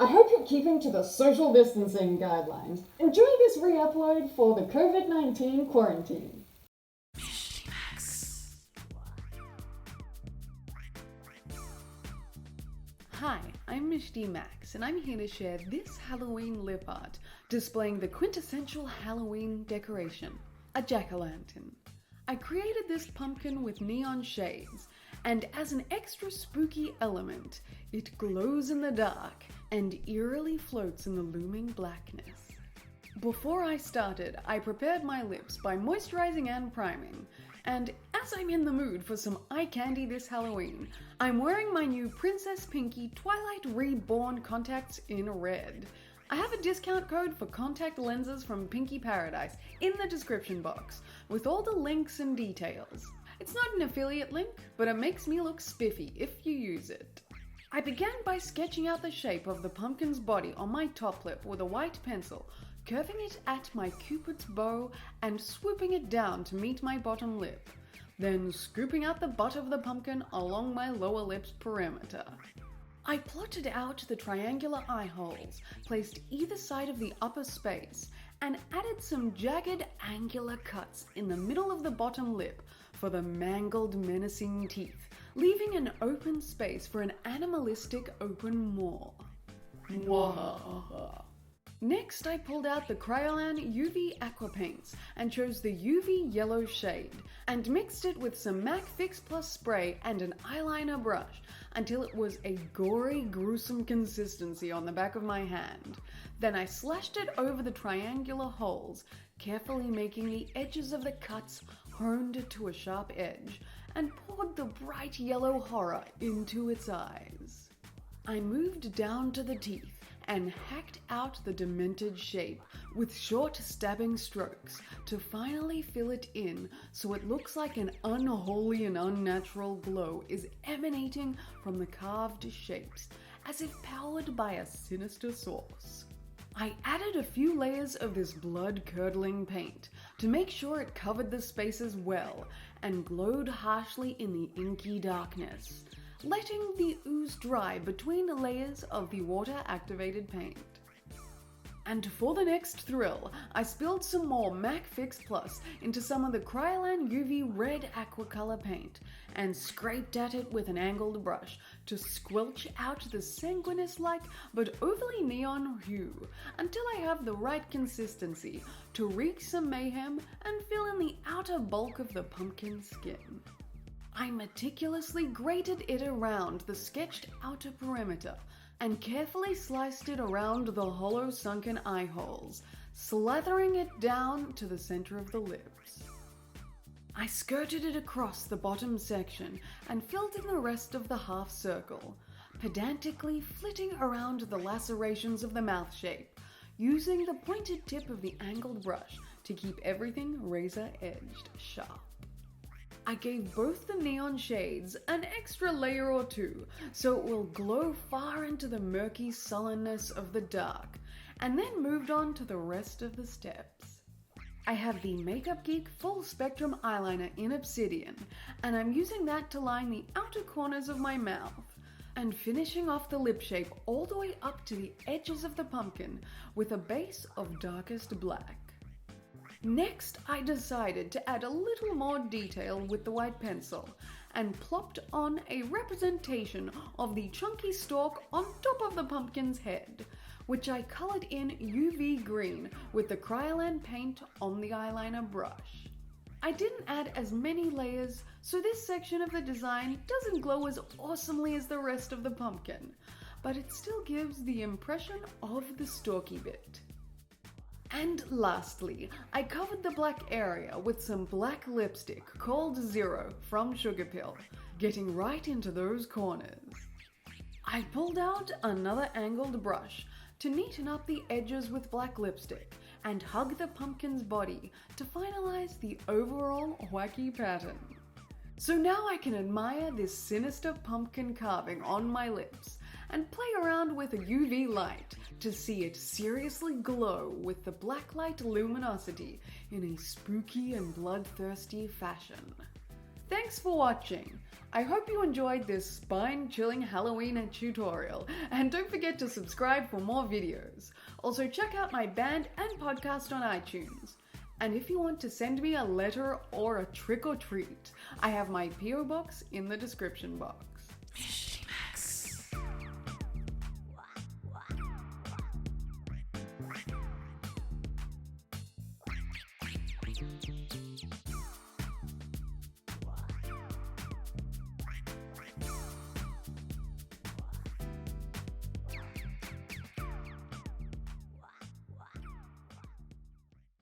I hope you're keeping to the social distancing guidelines. Enjoy this re-upload for the COVID-19 quarantine. Hi, I'm Michty Max, and I'm here to share this Halloween lip art displaying the quintessential Halloween decoration, a jack-o'-lantern. I created this pumpkin with neon shades, and as an extra spooky element, it glows in the dark and eerily floats in the looming blackness. Before I started, I prepared my lips by moisturizing and priming, and as I'm in the mood for some eye candy this Halloween, I'm wearing my new Princess Pinky Twilight Reborn contacts in red. I have a discount code for contact lenses from Pinky Paradise in the description box, with all the links and details. It's not an affiliate link, but it makes me look spiffy if you use it. I began by sketching out the shape of the pumpkin's body on my top lip with a white pencil, curving it at my cupid's bow and swooping it down to meet my bottom lip, then scooping out the butt of the pumpkin along my lower lip's perimeter. I plotted out the triangular eye holes placed either side of the upper space and added some jagged angular cuts in the middle of the bottom lip for the mangled menacing teeth, leaving an open space for an animalistic open maw. Mwahaha. Next, I pulled out the Kryolan UV Aqua Paints and chose the UV Yellow shade and mixed it with some MAC Fix Plus spray and an eyeliner brush until it was a gory, gruesome consistency on the back of my hand. Then I slashed it over the triangular holes, carefully making the edges of the cuts honed to a sharp edge, and poured the bright yellow horror into its eyes. I moved down to the teeth and hacked out the demented shape with short stabbing strokes to finally fill it in so it looks like an unholy and unnatural glow is emanating from the carved shapes, as if powered by a sinister source. I added a few layers of this blood-curdling paint to make sure it covered the spaces well and glowed harshly in the inky darkness, letting the ooze dry between the layers of the water-activated paint. And for the next thrill, I spilled some more MAC Fix Plus into some of the Kryolan UV Red Aquacolor paint and scraped at it with an angled brush to squelch out the sanguinous-like but overly neon hue until I have the right consistency to wreak some mayhem and fill in the outer bulk of the pumpkin skin. I meticulously grated it around the sketched outer perimeter and carefully sliced it around the hollow sunken eye holes, slathering it down to the center of the lips. I skirted it across the bottom section and filled in the rest of the half circle, pedantically flitting around the lacerations of the mouth shape, using the pointed tip of the angled brush to keep everything razor-edged sharp. I gave both the neon shades an extra layer or two so it will glow far into the murky sullenness of the dark, and then moved on to the rest of the steps. I have the Makeup Geek Full Spectrum Eyeliner in Obsidian, and I'm using that to line the outer corners of my mouth, and finishing off the lip shape all the way up to the edges of the pumpkin with a base of darkest black. Next, I decided to add a little more detail with the white pencil and plopped on a representation of the chunky stalk on top of the pumpkin's head, which I colored in UV green with the Kryolan paint on the eyeliner brush. I didn't add as many layers, so this section of the design doesn't glow as awesomely as the rest of the pumpkin, but it still gives the impression of the stalky bit. And lastly, I covered the black area with some black lipstick called Zero from Sugar Pill, getting right into those corners. I pulled out another angled brush to neaten up the edges with black lipstick and hug the pumpkin's body to finalize the overall wacky pattern. So now I can admire this sinister pumpkin carving on my lips and play around with a UV light to see it seriously glow with the blacklight luminosity in a spooky and bloodthirsty fashion. Thanks for watching. I hope you enjoyed this spine-chilling Halloween tutorial, and don't forget to subscribe for more videos. Also check out my band and podcast on iTunes. And if you want to send me a letter or a trick or treat, I have my PO box in the description box. Michty Max.